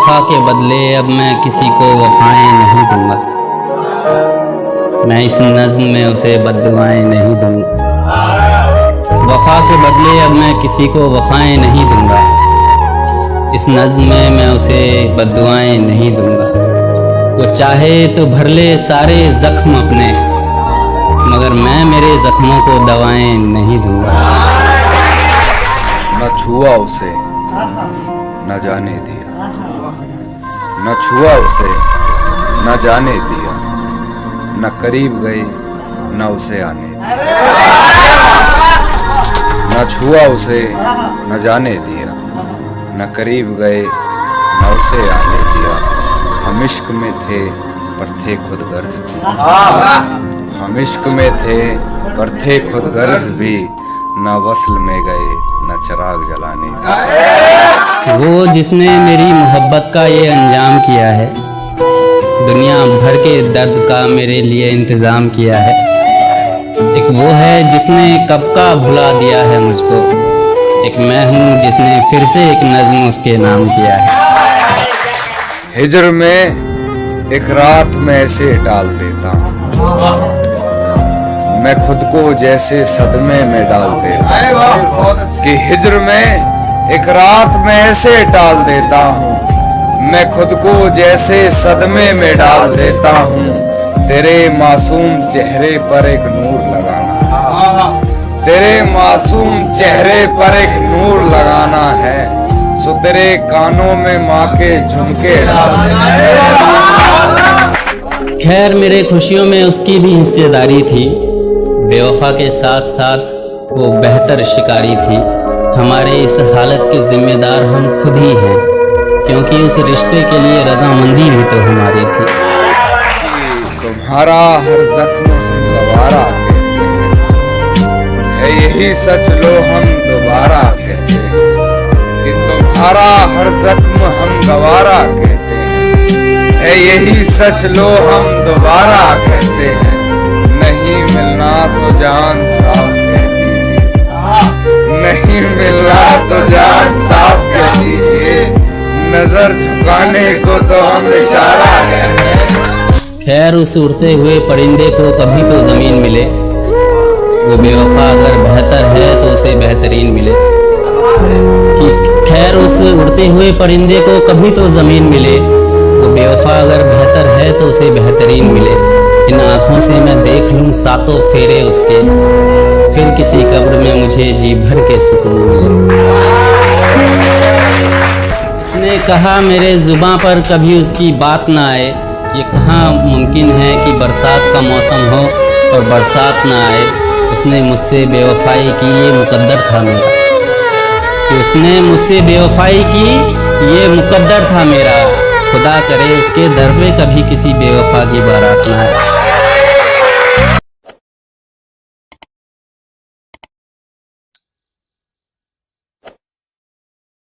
वफा के बदले अब मैं किसी को वफाएं नहीं दूंगा। मैं इस नज़्म में उसे बद्दुआएं नहीं दूंगा। वफा के बदले अब मैं किसी को वफाएं नहीं दूंगा। इस नज़्म में मैं उसे बद्दुआएं नहीं दूंगा। वो चाहे तो भर ले सारे ज़ख्म अपने, मगर मैं मेरे ज़ख्मों को दवाएं नहीं दूंगा। न छुआ उसे न जाने दिया, न छुआ उसे न जाने दिया, न करीब गई न उसे आने दिया। न छुआ उसे न जाने दिया, न करीब गए न उसे आने दिया। हम इश्क में थे पर थे खुद गर्ज भी, हम इश्क में थे पर थे खुद गर्ज भी, न वस्ल में गए न चिराग जलाने दिया। वो जिसने मेरी मोहब्बत का ये अंजाम किया है, दुनिया भर के दर्द का मेरे लिए इंतज़ाम किया है। एक वो है जिसने कब का भुला दिया है मुझको, एक मैं हूँ जिसने फिर से एक नज़्म उसके नाम किया है। हिजर में एक रात में ऐसे डाल देता हूँ, मैं खुद को जैसे सदमे में डाल देता हूँ कि हिजर में एक रात में ऐसे डाल देता हूँ, मैं खुद को जैसे सदमे में डाल देता हूँ। तेरे मासूम चेहरे पर एक नूर लगाना, तेरे मासूम चेहरे पर एक नूर लगाना है, सो तेरे कानों में माँ के झुमके डाल देना। खैर मेरे खुशियों में उसकी भी हिस्सेदारी थी, बेवफा के साथ साथ वो बेहतर शिकारी थी। हमारे इस हालत के जिम्मेदार हम खुद ही हैं, क्योंकि उस रिश्ते के लिए रजामंदी भी तो हमारी थी। तुम्हारा हर जख्म हम गवारा कहते हैं, है यही सच लो हम दोबारा कहते हैं कि तुम्हारा हर जख्म हम गवारा कहते हैं, है यही सच लो हम दोबारा कहते हैं। नहीं मिलना तो जान साफ कह दीजिए, नहीं मिलना तो जान साफ कह दीजिए, नजर झुकाने को तो हम इशारा कहते हैं। खैर उस उड़ते हुए परिंदे को कभी तो ज़मीन मिले, वो बेवफा अगर बेहतर है तो उसे बेहतरीन मिले। कि खैर उस उड़ते हुए परिंदे को कभी तो ज़मीन मिले, वो बेवफा अगर बेहतर है तो उसे बेहतरीन मिले। इन आँखों से मैं देख लूँ सातों फेरे उसके, फिर किसी कब्र में मुझे जी भर के सुकून मिले। उसने कहा मेरे ज़ुबां पर कभी उसकी बात ना आए, ये कहाँ मुमकिन है कि बरसात का मौसम हो और बरसात ना आए। उसने मुझसे बेवफाई की ये मुकद्दर था मेरा, कि उसने मुझसे बेवफाई की ये मुकद्दर था मेरा। खुदा करे उसके दर पे कभी किसी बेवफा की बारात ना आए।